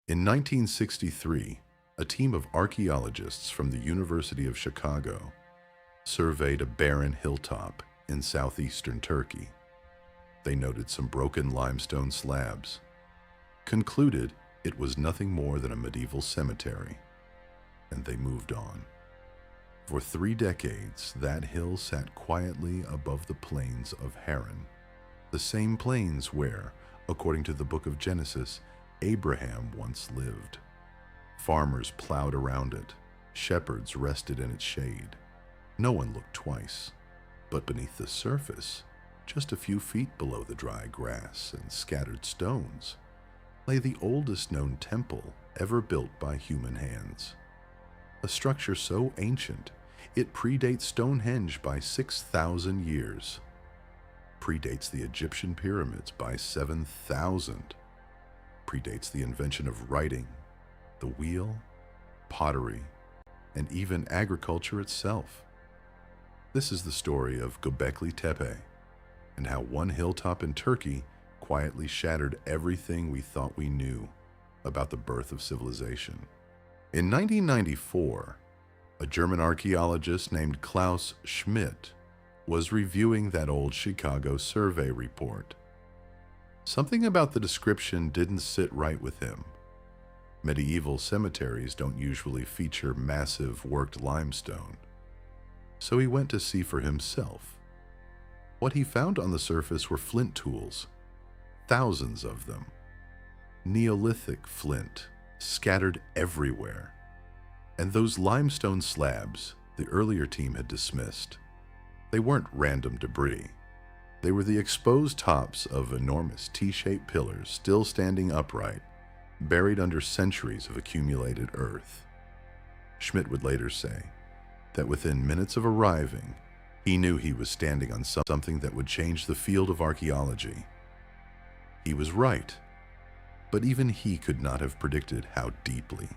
In 1963, a team of archaeologists from the University of Chicago surveyed a barren hilltop in southeastern Turkey. They noted some broken limestone slabs, concluded it was nothing more than a medieval cemetery, and they moved on. For 3 decades, that hill sat quietly above the plains of Haran, the same plains where, according to the book of Genesis, Abraham once lived. Farmers plowed around it, shepherds rested in its shade. No one looked twice, but beneath the surface, just a few feet below the dry grass and scattered stones, lay the oldest known temple ever built by human hands. A structure so ancient, it predates Stonehenge by 6,000 years, predates the Egyptian pyramids by 7,000, predates the invention of writing, the wheel, pottery, and even agriculture itself. This is the story of Gobekli Tepe, and how one hilltop in Turkey quietly shattered everything we thought we knew about the birth of civilization. In 1994, a German archaeologist named Klaus Schmidt was reviewing that old Chicago survey report. Something about the description didn't sit right with him. Medieval cemeteries don't usually feature massive worked limestone, so he went to see for himself. What he found on the surface were flint tools, thousands of them. Neolithic flint, scattered everywhere. And those limestone slabs the earlier team had dismissed, they weren't random debris. They were the exposed tops of enormous T-shaped pillars still standing upright, buried under centuries of accumulated earth. Schmidt would later say that within minutes of arriving, he knew he was standing on something that would change the field of archaeology. He was right, but even he could not have predicted how deeply.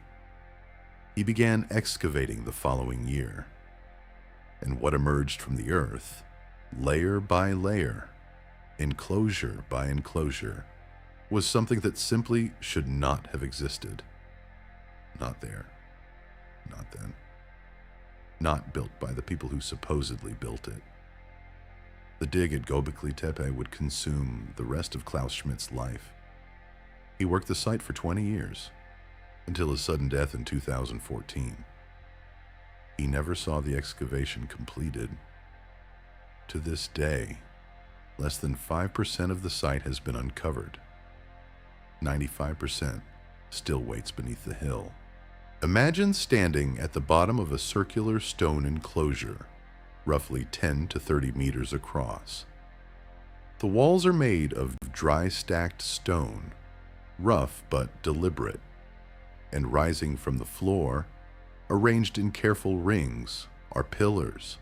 He began excavating the following year, and what emerged from the earth, layer by layer, enclosure by enclosure, was something that simply should not have existed. Not there. Not then. Not built by the people who supposedly built it. The dig at Gobekli Tepe would consume the rest of Klaus Schmidt's life. He worked the site for 20 years, until his sudden death in 2014. He never saw the excavation completed. To this day, less than 5% of the site has been uncovered. 95% still waits beneath the hill. Imagine standing at the bottom of a circular stone enclosure, roughly 10 to 30 meters across. The walls are made of dry stacked stone, rough but deliberate, and rising from the floor, arranged in careful rings, are pillars.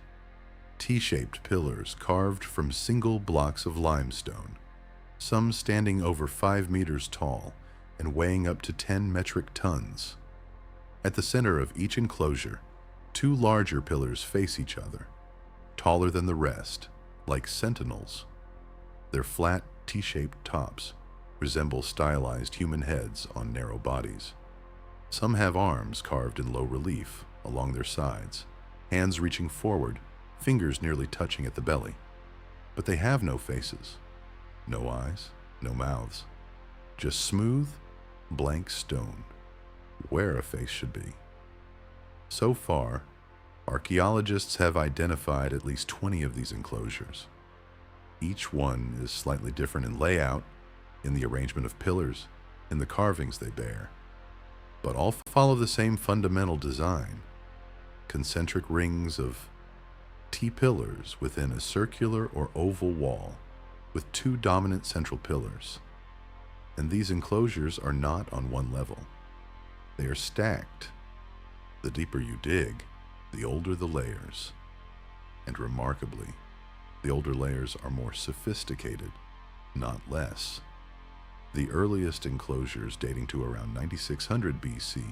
T-shaped pillars carved from single blocks of limestone, some standing over 5 meters tall and weighing up to 10 metric tons. At the center of each enclosure, 2 larger pillars face each other, taller than the rest, like sentinels. Their flat, T-shaped tops resemble stylized human heads on narrow bodies. Some have arms carved in low relief along their sides, hands reaching forward, fingers nearly touching at the belly. But they have no faces, no eyes, no mouths, just smooth, blank stone, where a face should be. So far, archaeologists have identified at least 20 of these enclosures. Each one is slightly different in layout, in the arrangement of pillars, in the carvings they bear, but all follow the same fundamental design: concentric rings of T-pillars within a circular or oval wall with 2 dominant central pillars. And these enclosures are not on one level. They are stacked. The deeper you dig, the older the layers. And remarkably, the older layers are more sophisticated, not less. The earliest enclosures, dating to around 9600 BC,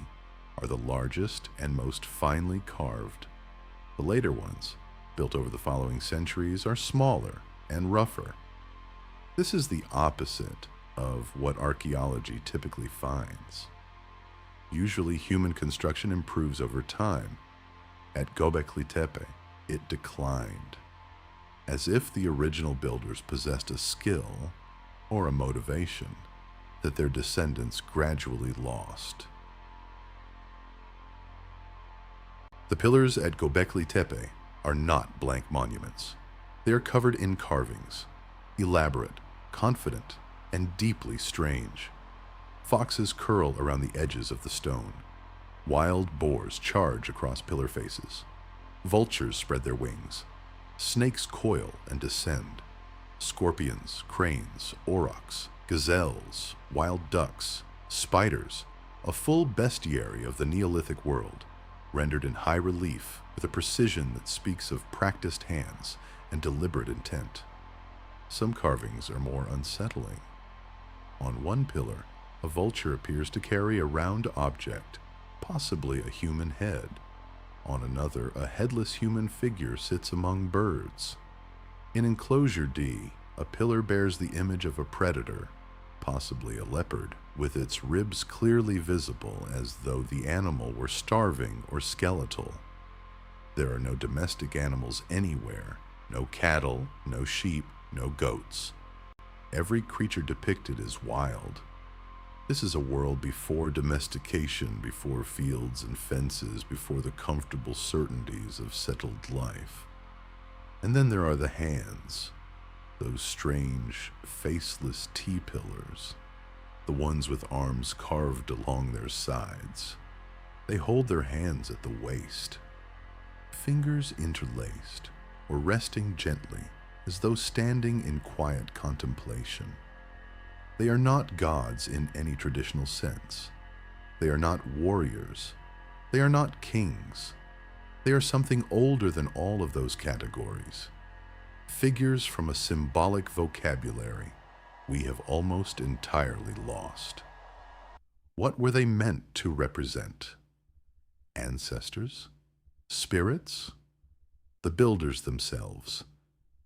are the largest and most finely carved. The later ones, built over the following centuries, are smaller and rougher. This is the opposite of what archaeology typically finds. Usually, human construction improves over time. At Gobekli Tepe, it declined, as if the original builders possessed a skill or a motivation that their descendants gradually lost. The pillars at Gobekli Tepe are not blank monuments. They are covered in carvings, elaborate, confident, and deeply strange. Foxes curl around the edges of the stone. Wild boars charge across pillar faces. Vultures spread their wings. Snakes coil and descend. Scorpions, cranes, aurochs, gazelles, wild ducks, spiders, a full bestiary of the Neolithic world, rendered in high relief with a precision that speaks of practiced hands and deliberate intent. Some carvings are more unsettling. On one pillar, a vulture appears to carry a round object, possibly a human head. On another, a headless human figure sits among birds. In Enclosure D, a pillar bears the image of a predator, possibly a leopard, with its ribs clearly visible as though the animal were starving or skeletal. There are no domestic animals anywhere, no cattle, no sheep, no goats. Every creature depicted is wild. This is a world before domestication, before fields and fences, before the comfortable certainties of settled life. And then there are the hands, those strange, faceless T-pillars, the ones with arms carved along their sides. They hold their hands at the waist, fingers interlaced, or resting gently, as though standing in quiet contemplation. They are not gods in any traditional sense. They are not warriors. They are not kings. They are something older than all of those categories. Figures from a symbolic vocabulary we have almost entirely lost. What were they meant to represent? Ancestors? Spirits? The builders themselves,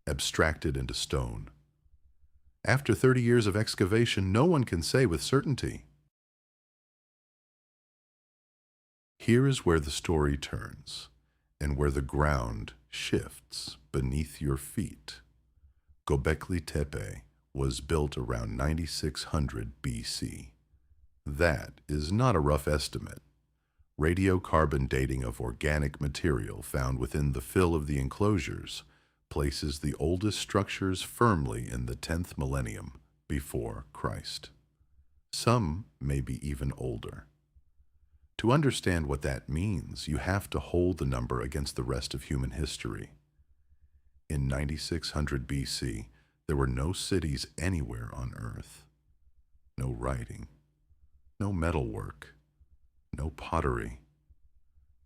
abstracted into stone. After 30 years of excavation, no one can say with certainty. Here is where the story turns, and where the ground shifts beneath your feet. Gobekli Tepe was built around 9600 BC. That is not a rough estimate. Radiocarbon dating of organic material found within the fill of the enclosures places the oldest structures firmly in the 10th millennium before Christ. Some may be even older. To understand what that means, you have to hold the number against the rest of human history. In 9600 BC, there were no cities anywhere on Earth. No writing, no metalwork, no pottery.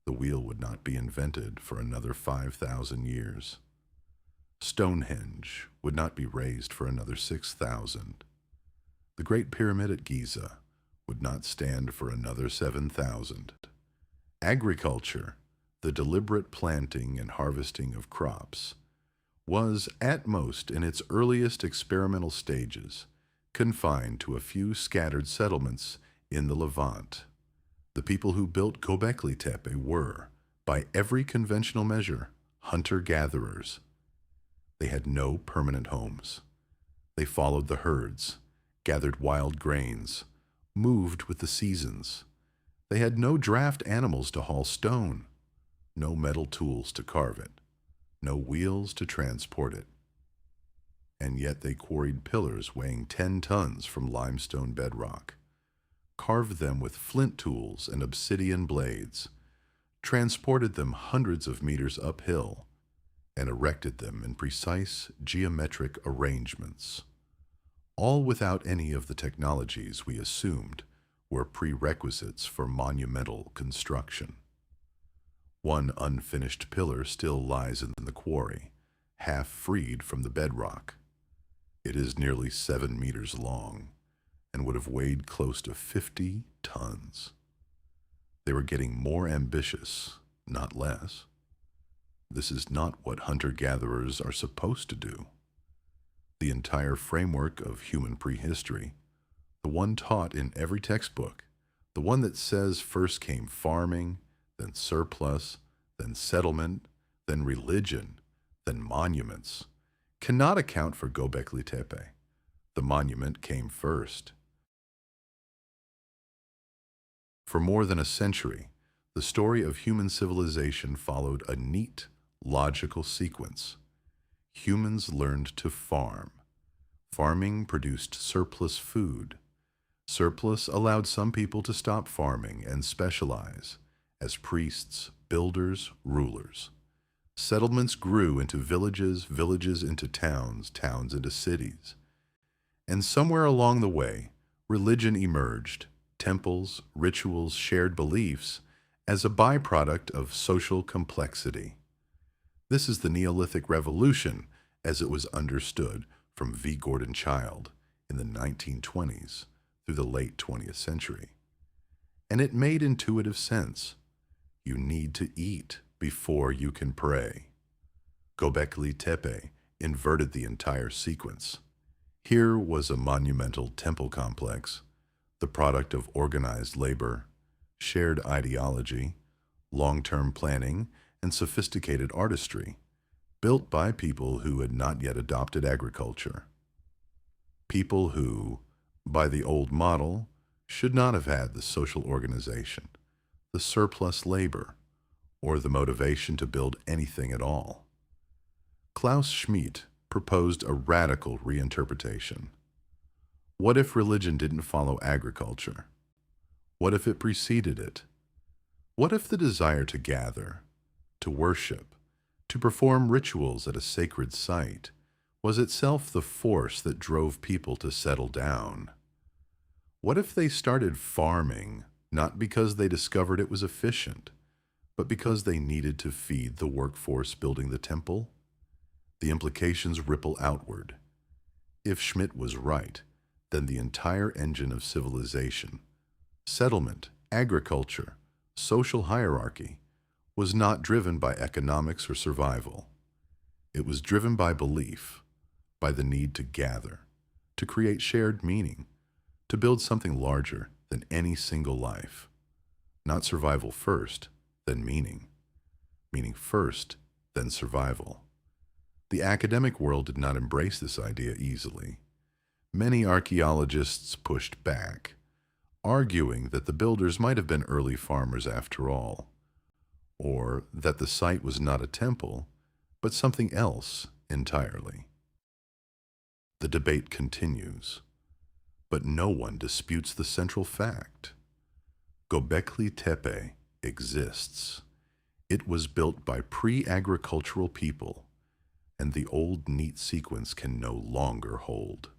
The wheel would not be invented for another 5,000 years. Stonehenge would not be raised for another 6,000. The Great Pyramid at Giza would not stand for another 7,000. Agriculture, the deliberate planting and harvesting of crops, was, at most in its earliest experimental stages, confined to a few scattered settlements in the Levant. The people who built Gobekli Tepe were, by every conventional measure, hunter-gatherers. They had no permanent homes. They followed the herds, gathered wild grains, moved with the seasons. They had no draft animals to haul stone, no metal tools to carve it, no wheels to transport it. And yet they quarried pillars weighing 10 tons from limestone bedrock, carved them with flint tools and obsidian blades, transported them hundreds of meters uphill, and erected them in precise geometric arrangements, all without any of the technologies we assumed were prerequisites for monumental construction. One unfinished pillar still lies in the quarry, half freed from the bedrock. It is nearly 7 meters long and would have weighed close to 50 tons. They were getting more ambitious, not less. This is not what hunter-gatherers are supposed to do. The entire framework of human prehistory, the one taught in every textbook, The one that says first came farming, then surplus, then settlement, then religion, then monuments, cannot account for Gobekli Tepe. The monument came first. For more than a century, the story of human civilization followed a neat, logical sequence. Humans learned to farm. Farming produced surplus food. Surplus allowed some people to stop farming and specialize as priests, builders, rulers. Settlements grew into villages, villages into towns, towns into cities. And somewhere along the way, religion emerged, temples, rituals, shared beliefs, as a byproduct of social complexity. This is the Neolithic Revolution as it was understood from V. Gordon Childe in the 1920s through the late 20th century. And it made intuitive sense. You need to eat before you can pray. Gobekli Tepe inverted the entire sequence. Here was a monumental temple complex, the product of organized labor, shared ideology, long-term planning, and sophisticated artistry, built by people who had not yet adopted agriculture. People who, by the old model, should not have had the social organization, the surplus labor, or the motivation to build anything at all. Klaus Schmidt proposed a radical reinterpretation. What if religion didn't follow agriculture? What if it preceded it? What if the desire to gather, to worship, to perform rituals at a sacred site was itself the force that drove people to settle down? What if they started farming, not because they discovered it was efficient, but because they needed to feed the workforce building the temple? The implications ripple outward. If Schmidt was right, then the entire engine of civilization, settlement, agriculture, social hierarchy, was not driven by economics or survival. It was driven by belief, by the need to gather, to create shared meaning, to build something larger than any single life. Not survival first, then meaning. Meaning first, then survival. The academic world did not embrace this idea easily. Many archaeologists pushed back, arguing that the builders might have been early farmers after all, or that the site was not a temple, but something else entirely. The debate continues, but no one disputes the central fact. Gobekli Tepe exists. It was built by pre-agricultural people, and the old neat sequence can no longer hold.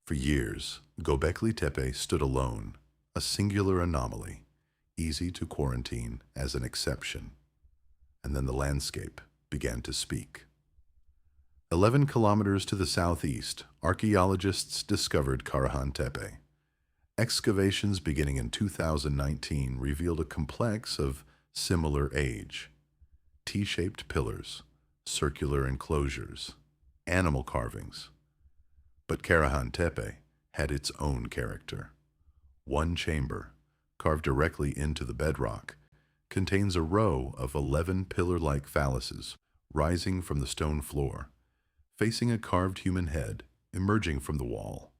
For years, Gobekli Tepe stood alone, a singular anomaly, easy to quarantine as an exception. And then the landscape began to speak. 11 kilometers to the southeast, archaeologists discovered Karahan Tepe. Excavations beginning in 2019 revealed a complex of similar age. T-shaped pillars, circular enclosures, animal carvings. But Karahan Tepe had its own character. One chamber, carved directly into the bedrock, contains a row of 11 pillar-like phalluses rising from the stone floor, facing a carved human head emerging from the wall.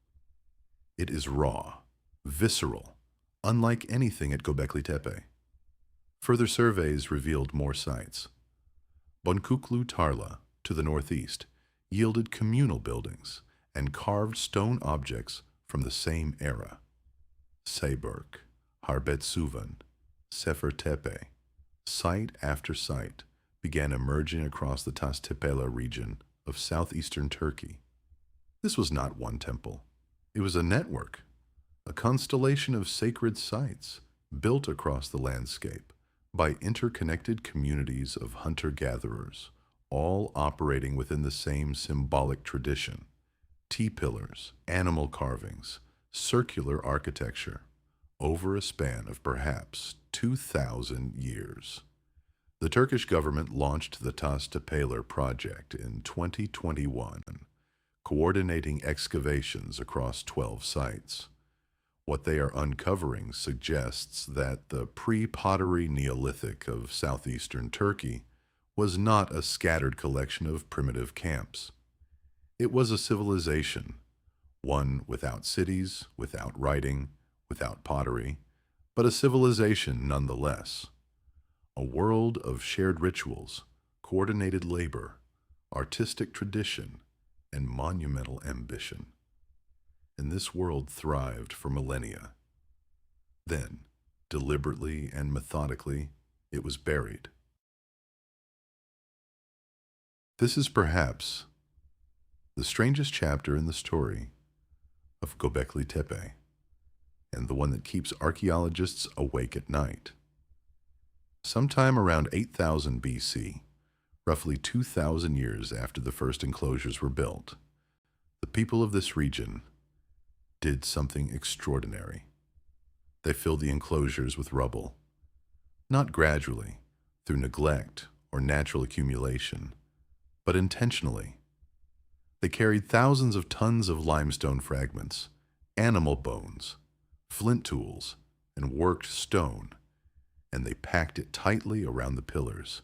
It is raw, visceral, unlike anything at Gobekli Tepe. Further surveys revealed more sites. Bonkuklu Tarla, to the northeast, yielded communal buildings and carved stone objects from the same era. Seyburg, Harbet Suvan, Sefer Tepe, site after site began emerging across the Tas-Tepela region of southeastern Turkey. This was not one temple. It was a network, a constellation of sacred sites built across the landscape by interconnected communities of hunter-gatherers, all operating within the same symbolic tradition. T-pillars, animal carvings, circular architecture, over a span of perhaps 2,000 years. The Turkish government launched the Tas-Tepeler project in 2021, coordinating excavations across 12 sites. What they are uncovering suggests that the pre-pottery Neolithic of southeastern Turkey was not a scattered collection of primitive camps. It was a civilization, one without cities, without writing, without pottery, but a civilization nonetheless. A world of shared rituals, coordinated labor, artistic tradition, and monumental ambition. And this world thrived for millennia. Then, deliberately and methodically, it was buried. This is perhaps the strangest chapter in the story of Gobekli Tepe, and the one that keeps archaeologists awake at night. Sometime around 8000 BC, roughly 2,000 years after the first enclosures were built, the people of this region did something extraordinary. They filled the enclosures with rubble, not gradually, through neglect or natural accumulation, but intentionally. They carried thousands of tons of limestone fragments, animal bones, flint tools, and worked stone, and they packed it tightly around the pillars,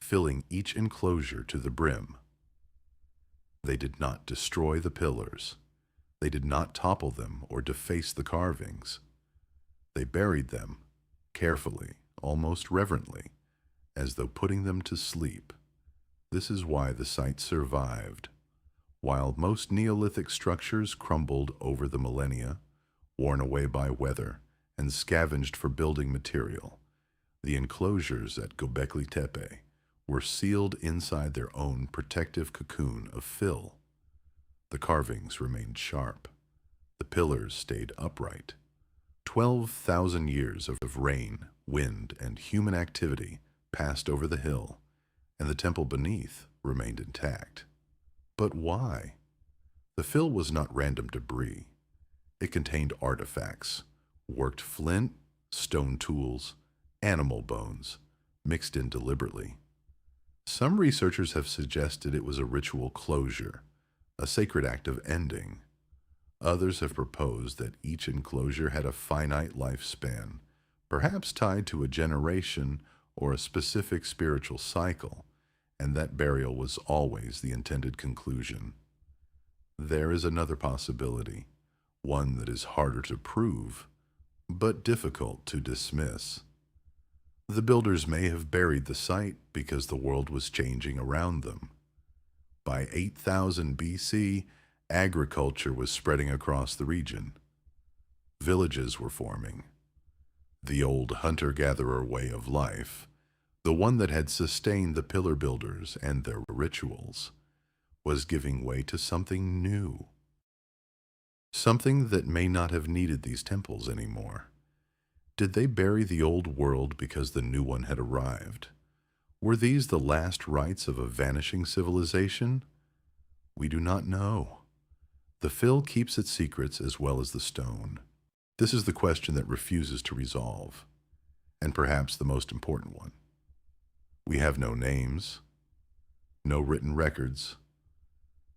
filling each enclosure to the brim. They did not destroy the pillars. They did not topple them or deface the carvings. They buried them, carefully, almost reverently, as though putting them to sleep. This is why the site survived. While most Neolithic structures crumbled over the millennia, worn away by weather, and scavenged for building material, the enclosures at Gobekli Tepe were sealed inside their own protective cocoon of fill. The carvings remained sharp. The pillars stayed upright. 12,000 years of rain, wind, and human activity passed over the hill, and the temple beneath remained intact. But why? The fill was not random debris. It contained artifacts, worked flint, stone tools, animal bones, mixed in deliberately. Some researchers have suggested it was a ritual closure, a sacred act of ending. Others have proposed that each enclosure had a finite lifespan, perhaps tied to a generation or a specific spiritual cycle, and that burial was always the intended conclusion. There is another possibility, one that is harder to prove, but difficult to dismiss. The builders may have buried the site because the world was changing around them. By 8000 BC, agriculture was spreading across the region. Villages were forming. The old hunter-gatherer way of life, the one that had sustained the pillar builders and their rituals, was giving way to something new. Something that may not have needed these temples anymore. Did they bury the old world because the new one had arrived? Were these the last rites of a vanishing civilization? We do not know. The fill keeps its secrets as well as the stone. This is the question that refuses to resolve, and perhaps the most important one. We have no names, no written records,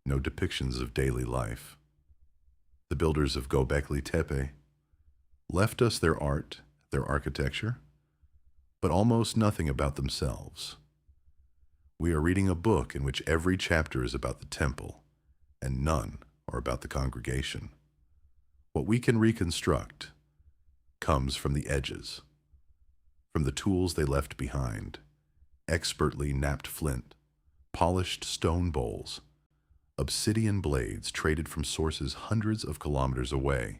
no depictions of daily life. The builders of Gobekli Tepe left us their art, their architecture, but almost nothing about themselves. We are reading a book in which every chapter is about the temple, and none are about the congregation. What we can reconstruct comes from the edges, from the tools they left behind, expertly knapped flint, polished stone bowls, obsidian blades traded from sources hundreds of kilometers away,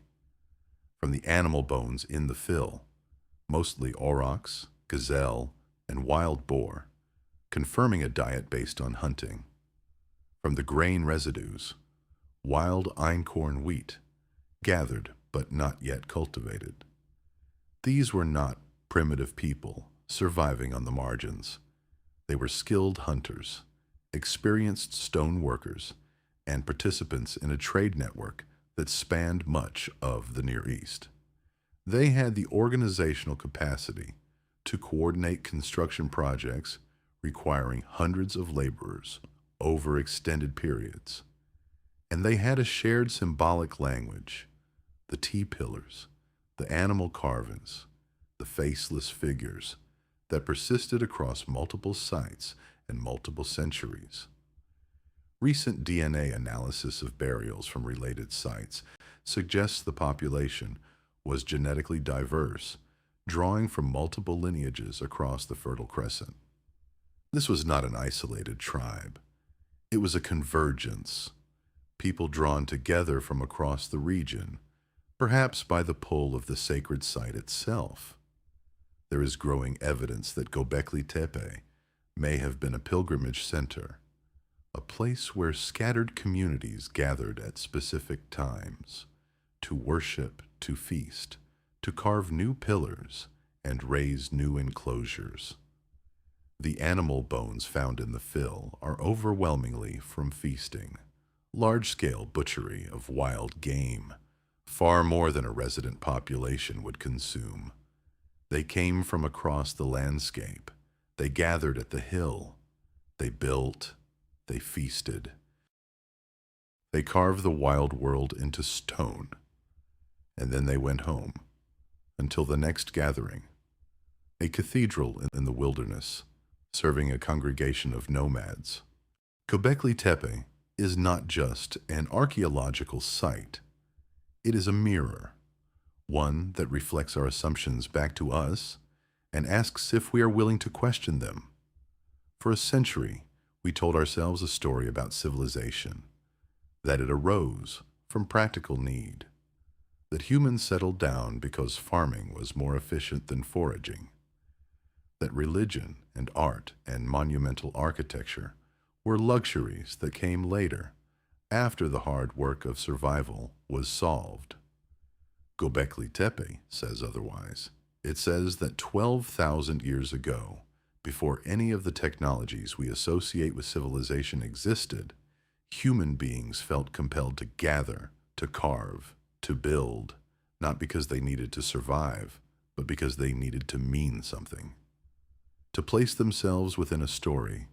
from the animal bones in the fill, mostly aurochs, gazelle, and wild boar, confirming a diet based on hunting, from the grain residues, wild einkorn wheat, gathered but not yet cultivated. These were not primitive people surviving on the margins. They were skilled hunters, experienced stone workers, and participants in a trade network that spanned much of the Near East. They had the organizational capacity to coordinate construction projects requiring hundreds of laborers over extended periods. And they had a shared symbolic language: the T-pillars, the animal carvings, the faceless figures that persisted across multiple sites and multiple centuries. Recent DNA analysis of burials from related sites suggests the population was genetically diverse, drawing from multiple lineages across the Fertile Crescent. This was not an isolated tribe. It was a convergence, people drawn together from across the region, perhaps by the pull of the sacred site itself. There is growing evidence that Gobekli Tepe may have been a pilgrimage center, a place where scattered communities gathered at specific times to worship, to feast, to carve new pillars, and raise new enclosures. The animal bones found in the fill are overwhelmingly from feasting, large-scale butchery of wild game, far more than a resident population would consume. They came from across the landscape. They gathered at the hill. They built. They feasted. They carved the wild world into stone. And then they went home, until the next gathering, a cathedral in the wilderness, serving a congregation of nomads. Gobekli Tepe is not just an archaeological site. It is a mirror, one that reflects our assumptions back to us and asks if we are willing to question them. For a century, we told ourselves a story about civilization, that it arose from practical need, that humans settled down because farming was more efficient than foraging, that religion and art and monumental architecture were luxuries that came later, after the hard work of survival was solved. Gobekli Tepe says otherwise. It says that 12,000 years ago, before any of the technologies we associate with civilization existed, human beings felt compelled to gather, to carve, to build, not because they needed to survive, but because they needed to mean something, to place themselves within a story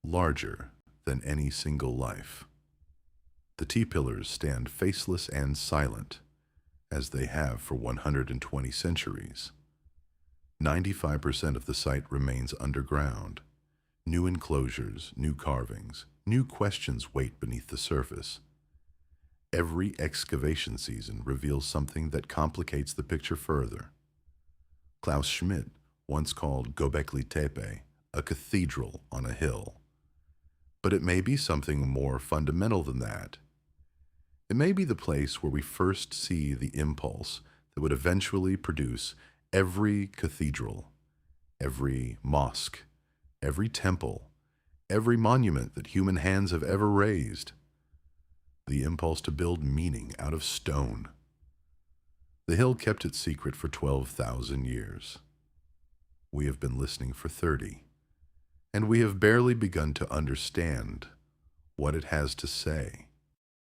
larger than any single life. The T-pillars stand faceless and silent, as they have for 120 centuries. 95% of the site remains underground. New enclosures, new carvings, new questions wait beneath the surface. Every excavation season reveals something that complicates the picture further. Klaus Schmidt once called Gobekli Tepe a cathedral on a hill. But it may be something more fundamental than that. It may be the place where we first see the impulse that would eventually produce every cathedral, every mosque, every temple, every monument that human hands have ever raised. The impulse to build meaning out of stone. The hill kept its secret for 12,000 years. We have been listening for 30, and we have barely begun to understand what it has to say.